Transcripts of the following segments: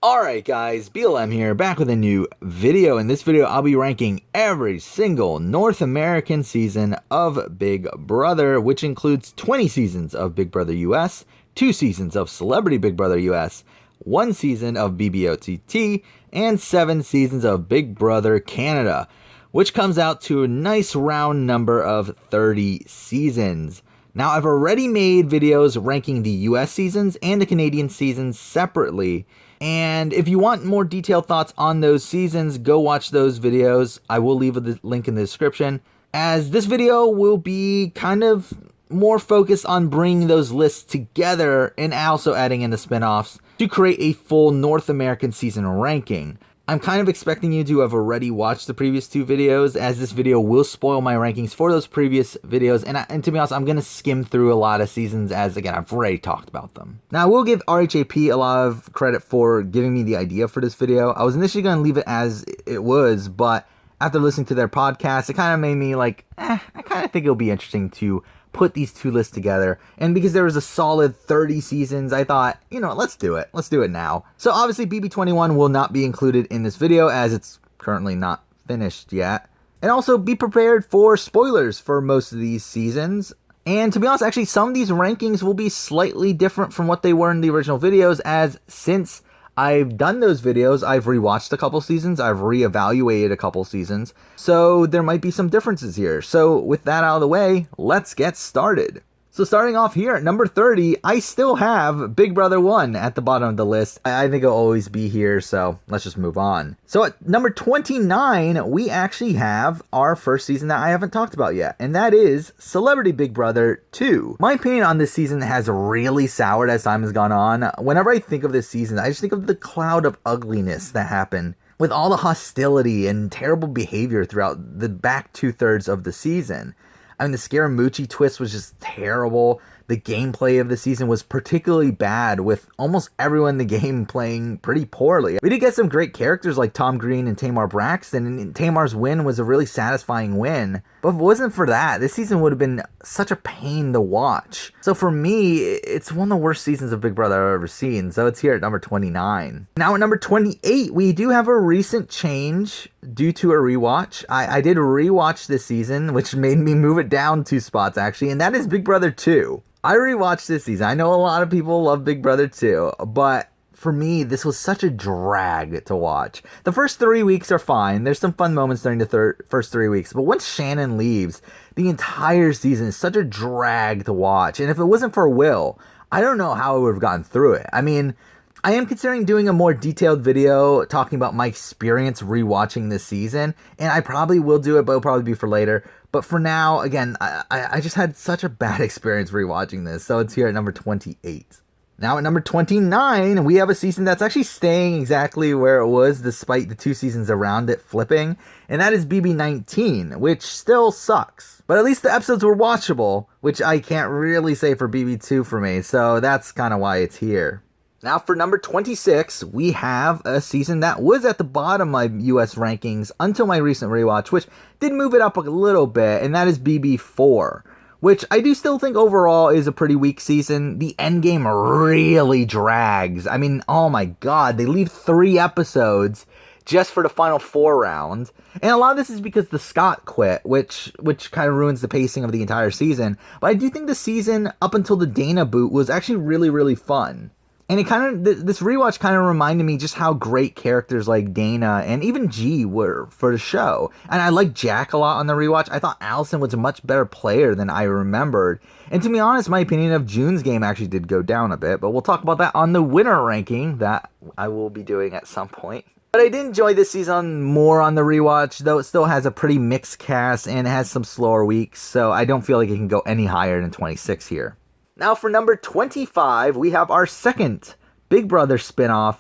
Alright guys, BLM here, back with a new video. In this video, I'll be ranking every single North American season of Big Brother, which includes 20 seasons of Big Brother US, 2 seasons of Celebrity Big Brother US, 1 season of BBUS, and 7 seasons of Big Brother Canada, which comes out to a nice round number of 30 seasons. Now, I've already made videos ranking the US seasons and the Canadian seasons separately. And if you want more detailed thoughts on those seasons, go watch those videos. I will leave a link in the description, as this video will be kind of more focused on bringing those lists together and also adding in the spin-offs to create a full North American season ranking. I'm kind of expecting you to have already watched the previous 2 videos, as this video will spoil my rankings for those previous videos, and to be honest, I'm going to skim through a lot of seasons, as again, I've already talked about them. Now, I will give RHAP a lot of credit for giving me the idea for this video. I was initially going to leave it as it was, but after listening to their podcast, it kind of made me like, I kind of think it'll be interesting to put these 2 lists together, and because there was a solid 30 seasons, I thought, you know, let's do it now. So obviously BB21 will not be included in this video, as it's currently not finished yet, and also be prepared for spoilers for most of these seasons. And to be honest, actually some of these rankings will be slightly different from what they were in the original videos, as since I've done those videos, I've rewatched a couple seasons, I've reevaluated a couple seasons, so there might be some differences here. So with that out of the way, let's get started. So starting off here at number 30, I still have Big Brother 1 at the bottom of the list. I think it'll always be here, so let's just move on. So at number 29, we actually have our first season that I haven't talked about yet, and that is Celebrity Big Brother 2. My opinion on this season has really soured as time has gone on. Whenever I think of this season, I just think of the cloud of ugliness that happened, with all the hostility and terrible behavior throughout the back 2/3 of the season. I mean, the Scaramucci twist was just terrible. The gameplay of the season was particularly bad, with almost everyone in the game playing pretty poorly. We did get some great characters like Tom Green and Tamar Braxton, and Tamar's win was a really satisfying win. But if it wasn't for that, this season would have been such a pain to watch. So for me, it's one of the worst seasons of Big Brother I've ever seen, so it's here at number 29. Now at number 28, we do have a recent change due to a rewatch. I did rewatch this season, which made me move it down 2 spots actually, and that is Big Brother 2. I rewatched this season. I know a lot of people love Big Brother 2, but for me, this was such a drag to watch. The first 3 weeks are fine. There's some fun moments during the first 3 weeks, but once Shannon leaves, the entire season is such a drag to watch. And if it wasn't for Will, I don't know how I would have gotten through it. I mean, I am considering doing a more detailed video talking about my experience rewatching this season, and I probably will do it, but it'll probably be for later. But for now, again, I just had such a bad experience rewatching this, so it's here at number 28. Now at number 29, we have a season that's actually staying exactly where it was despite the 2 seasons around it flipping, and that is BB19, which still sucks. But at least the episodes were watchable, which I can't really say for BB2 for me, so that's kind of why it's here. Now for number 26, we have a season that was at the bottom of my US rankings until my recent rewatch, which did move it up a little bit, and that is BB4, which I do still think overall is a pretty weak season. The endgame really drags. I mean, oh my god, they leave 3 episodes just for the final 4 rounds, and a lot of this is because the Scott quit, which kind of ruins the pacing of the entire season. But I do think the season up until the Dana boot was actually really fun. And it kind of, this rewatch kind of reminded me just how great characters like Dana and even G were for the show. And I liked Jack a lot on the rewatch. I thought Allison was a much better player than I remembered. And to be honest, my opinion of June's game actually did go down a bit, but we'll talk about that on the winner ranking that I will be doing at some point. But I did enjoy this season more on the rewatch, though it still has a pretty mixed cast and has some slower weeks, so I don't feel like it can go any higher than 26 here. Now for number 25, we have our second Big Brother spinoff,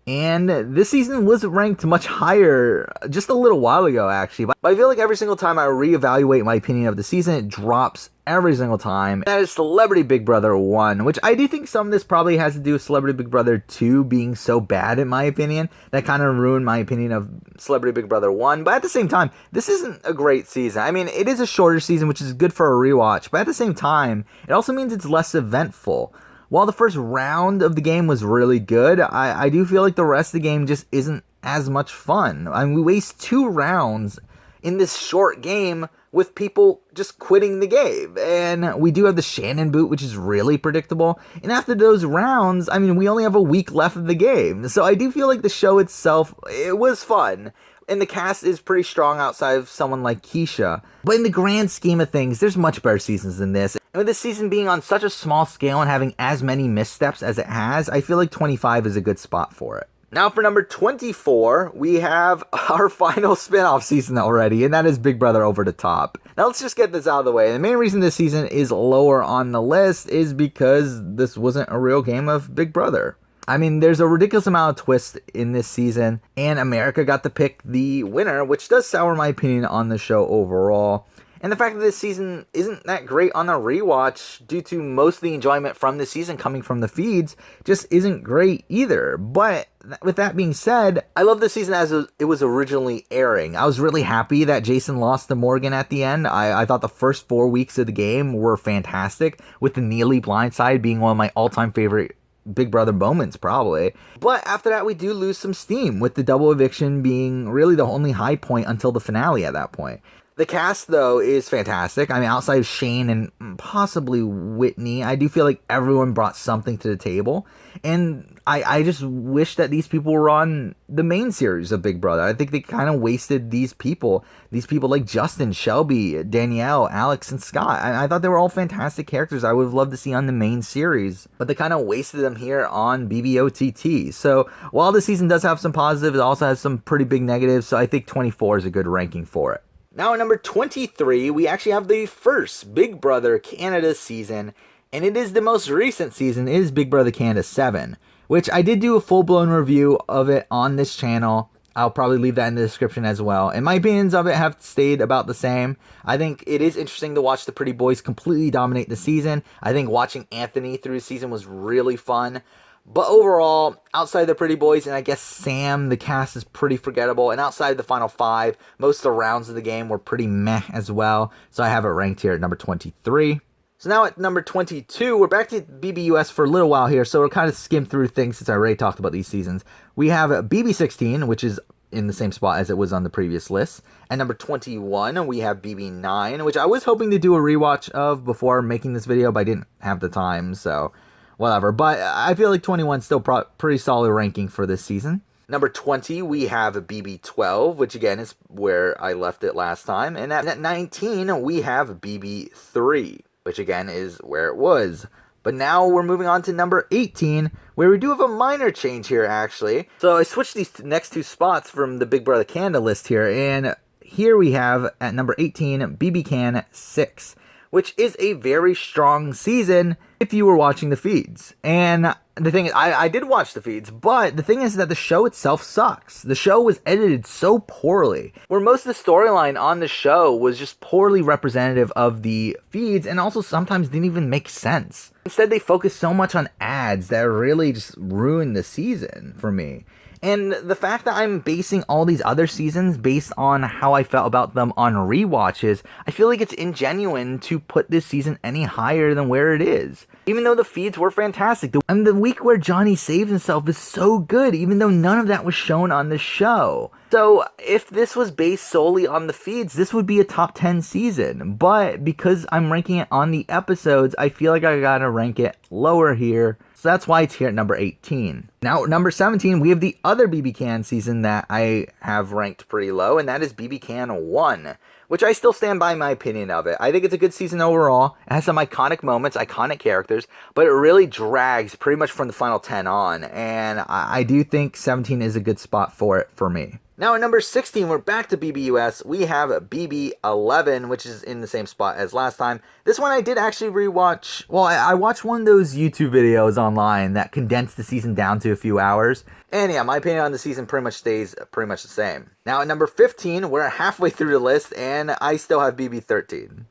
and this season was ranked much higher just a little while ago, actually. But I feel like every single time I reevaluate my opinion of the season, it drops every single time. That is Celebrity Big Brother 1, which I do think some of this probably has to do with Celebrity Big Brother 2 being so bad, in my opinion. That kind of ruined my opinion of Celebrity Big Brother 1. But at the same time, this isn't a great season. I mean, it is a shorter season, which is good for a rewatch. But at the same time, it also means it's less eventful, while the first round of the game was really good, I do feel like the rest of the game just isn't as much fun. I mean, we waste 2 rounds in this short game with people just quitting the game. And we do have the Shannon boot, which is really predictable. And after those rounds, I mean, we only have a week left of the game. So I do feel like the show itself, it was fun. And the cast is pretty strong outside of someone like Keisha. But in the grand scheme of things, there's much better seasons than this. And with this season being on such a small scale and having as many missteps as it has, I feel like 25 is a good spot for it. Now for number 24, we have our final spin-off season already, and that is Big Brother Over the Top. Now let's just get this out of the way. The main reason this season is lower on the list is because this wasn't a real game of Big Brother. I mean, there's a ridiculous amount of twists in this season, and America got to pick the winner, which does sour my opinion on the show overall. And the fact that this season isn't that great on the rewatch due to most of the enjoyment from this season coming from the feeds just isn't great either. But with that being said, I love this season as it was originally airing. I was really happy that Jason lost to Morgan at the end. I thought the first 4 weeks of the game were fantastic, with the Neely blindside being one of my all-time favorite Big Brother moments, probably. But after that, we do lose some steam, with the double eviction being really the only high point until the finale at that point. The cast, though, is fantastic. I mean, outside of Shane and possibly Whitney, I do feel like everyone brought something to the table. And I just wish that these people were on the main series of Big Brother. I think they kind of wasted these people. These people like Justin, Shelby, Danielle, Alex, and Scott. I thought they were all fantastic characters I would have loved to see on the main series. But they kind of wasted them here on BBOTT. So while the season does have some positives, it also has some pretty big negatives. So I think 24 is a good ranking for it. Now at number 23, we actually have the first Big Brother Canada season, and it is the most recent season, it is Big Brother Canada 7, which I did do a full-blown review of it on this channel. I'll probably leave that in the description as well. And my opinions of it have stayed about the same. I think it is interesting to watch the Pretty Boys completely dominate the season. I think watching Anthony through the season was really fun. But overall, outside the Pretty Boys and I guess Sam, the cast is pretty forgettable. And outside the final 5, most of the rounds of the game were pretty meh as well. So I have it ranked here at number 23. So now at number 22, we're back to BBUS for a little while here. So we'll kind of skim through things since I already talked about these seasons. We have BB16, which is in the same spot as it was on the previous list. At number 21, we have BB9, which I was hoping to do a rewatch of before making this video, but I didn't have the time, so whatever. But I feel like 21 is still pretty solid ranking for this season. Number 20, we have BB12, which again is where I left it last time. And at 19, we have BB3, which again is where it was. But now we're moving on to number 18, where we do have a minor change here, actually. So I switched these next 2 spots from the Big Brother Canada list here. And here we have, at number 18, BBCAN 6, which is a very strong season if you were watching the feeds. And the thing is, I did watch the feeds, but the thing is that the show itself sucks. The show was edited so poorly, where most of the storyline on the show was just poorly representative of the feeds, and also sometimes didn't even make sense. Instead, they focused so much on ads that really just ruined the season for me. And the fact that I'm basing all these other seasons based on how I felt about them on rewatches, I feel like it's ingenuine to put this season any higher than where it is. Even though the feeds were fantastic. And the week where Johnny saves himself is so good, even though none of that was shown on the show. So if this was based solely on the feeds, this would be a top 10 season. But because I'm ranking it on the episodes, I feel like I gotta rank it lower here. So that's why it's here at number 18. Now, at number 17, we have the other BBCAN season that I have ranked pretty low, and that is BBCAN 1, which I still stand by my opinion of it. I think it's a good season overall. It has some iconic moments, iconic characters, but it really drags pretty much from the final 10 on, and I do think 17 is a good spot for it for me. Now at number 16, we're back to BBUS. We have BB11, which is in the same spot as last time. This one I did actually rewatch. Well, I watched one of those YouTube videos online that condensed the season down to a few hours. And yeah, my opinion on the season pretty much stays pretty much the same. Now at number 15, we're halfway through the list, and I still have BB13.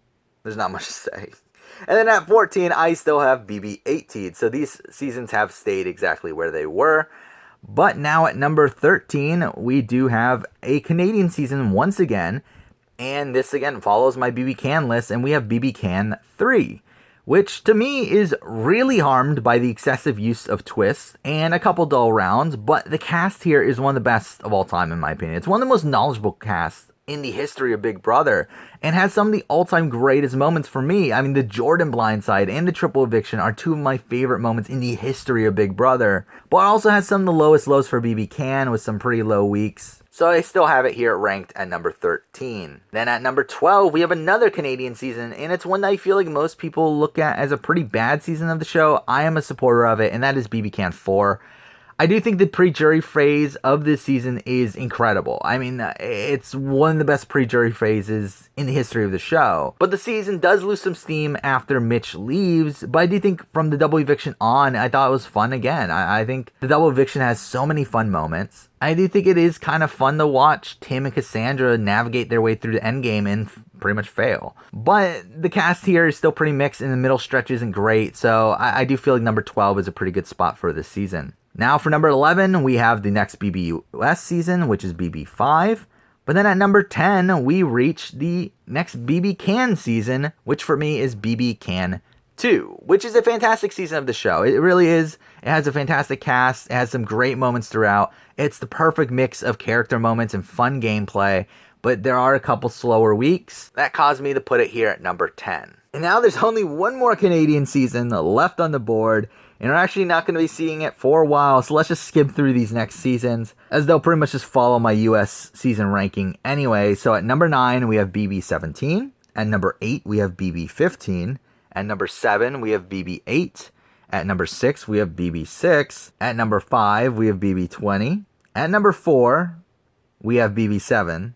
There's not much to say. And then at 14, I still have BB18. So these seasons have stayed exactly where they were. But now at number 13, we do have a Canadian season once again. And this again follows my BBCAN list, and we have BBCAN 3, which to me is really harmed by the excessive use of twists and a couple dull rounds, but the cast here is one of the best of all time in my opinion. It's one of the most knowledgeable casts in the history of Big Brother and has some of the all-time greatest moments for me. I mean, the Jordan blindside and the triple eviction are two of my favorite moments in the history of Big Brother, but it also has some of the lowest lows for BBCAN with some pretty low weeks. So I still have it here ranked at number 13. Then at number 12, we have another Canadian season, and it's one that I feel like most people look at as a pretty bad season of the show. I am a supporter of it, and that is BBCAN 4. I do think the pre-jury phase of this season is incredible. I mean, it's one of the best pre-jury phases in the history of the show. But the season does lose some steam after Mitch leaves. But I do think from the double eviction on, I thought it was fun again. I think the double eviction has so many fun moments. I do think it is kind of fun to watch Tim and Cassandra navigate their way through the endgame and pretty much fail. But the cast here is still pretty mixed, and the middle stretch isn't great. So I do feel like number 12 is a pretty good spot for this season. Now for number 11, we have the next BBUS season, which is BB5. But then at number 10, we reach the next BBCAN season, which for me is BBCAN 2, which is a fantastic season of the show. It really is. It has a fantastic cast. It has some great moments throughout. It's the perfect mix of character moments and fun gameplay. But there are a couple slower weeks that caused me to put it here at number 10. And now there's only one more Canadian season left on the board, and we're actually not going to be seeing it for a while, so let's just skim through these next seasons, as they'll pretty much just follow my US season ranking anyway. So at number 9, we have BB17. At number 8, we have BB15. At number 7, we have BB8. At number 6, we have BB6. At number 5, we have BB20. At number 4, we have BB7.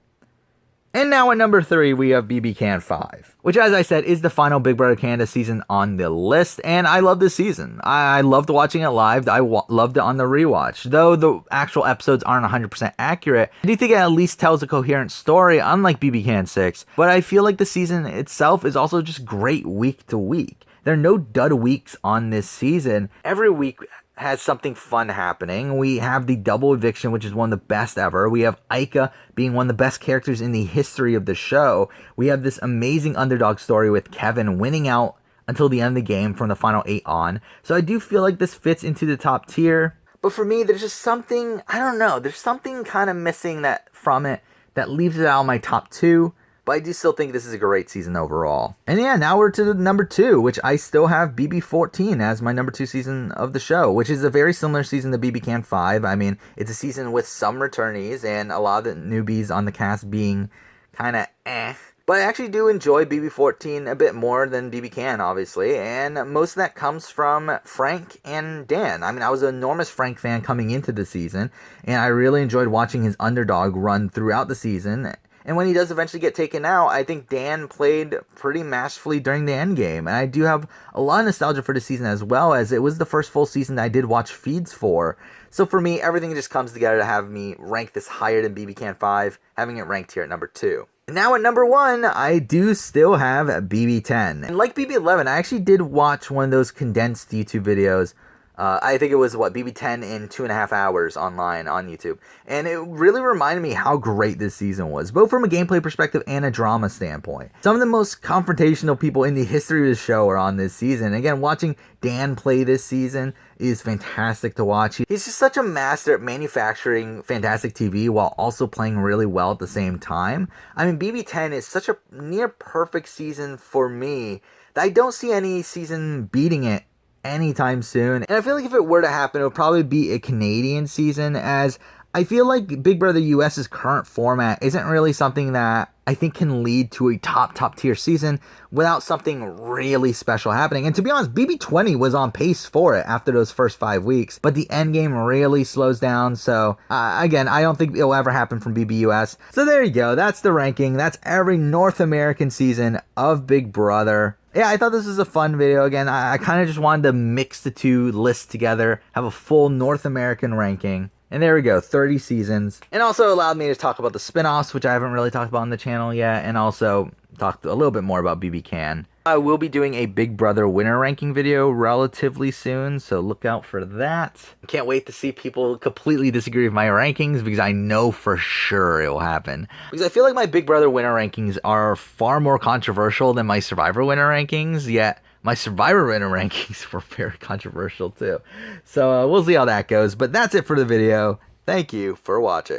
And now at number 3, we have BBCAN 5, which, as I said, is the final Big Brother Canada season on the list. And I love this season. I loved watching it live. I loved it on the rewatch. Though the actual episodes aren't 100% accurate, I do think it at least tells a coherent story, unlike BBCAN 6. But I feel like the season itself is also just great week to week. There are no dud weeks on this season. Every week has something fun happening. We have the double eviction, which is one of the best ever. We have Ika being one of the best characters in the history of the show. We have this amazing underdog story with Kevin winning out until the end of the game from the final 8 on. So I do feel like this fits into the top tier. But for me, there's just something, I don't know, there's something kind of missing from it that leaves it out of my top 2. But I do still think this is a great season overall. And yeah, now we're to the number 2, which I still have BB14 as my number 2 season of the show, which is a very similar season to BBCAN 5. I mean, it's a season with some returnees and a lot of the newbies on the cast being kind of But I actually do enjoy BB14 a bit more than BBCAN, obviously, and most of that comes from Frank and Dan. I mean, I was an enormous Frank fan coming into the season, and I really enjoyed watching his underdog run throughout the season. And when he does eventually get taken out, I think Dan played pretty masterfully during the end game. And I do have a lot of nostalgia for the season, as well as it was the first full season that I did watch feeds for. So for me, everything just comes together to have me rank this higher than BBCAN 5, having it ranked here at number 2. And now at number 1, I do still have BB10. And like BB11, I actually did watch one of those condensed YouTube videos. I think it was, BB10 in 2.5 hours online on YouTube. And it really reminded me how great this season was, both from a gameplay perspective and a drama standpoint. Some of the most confrontational people in the history of the show are on this season. Again, watching Dan play this season is fantastic to watch. He's just such a master at manufacturing fantastic TV while also playing really well at the same time. I mean, BB10 is such a near perfect season for me that I don't see any season beating it anytime soon. And I feel like if it were to happen, it would probably be a Canadian season, as I feel like Big Brother US's current format isn't really something that I think can lead to a top tier season without something really special happening. And to be honest, BB20 was on pace for it after those first 5 weeks, but the end game really slows down. So again, I don't think it'll ever happen from BBUS. So there you go. That's the ranking. That's every North American season of Big Brother. Yeah, I thought this was a fun video. Again, I kind of just wanted to mix the two lists together, have a full North American ranking. And there we go, 30 seasons. And also allowed me to talk about the spin-offs, which I haven't really talked about on the channel yet, and also talked a little bit more about BBCAN. I will be doing a Big Brother winner ranking video relatively soon, so look out for that. Can't wait to see people completely disagree with my rankings, because I know for sure it will happen. Because I feel like my Big Brother winner rankings are far more controversial than my Survivor winner rankings, yet My Survivor winner rankings were very controversial too. So we'll see how that goes. But that's it for the video. Thank you for watching.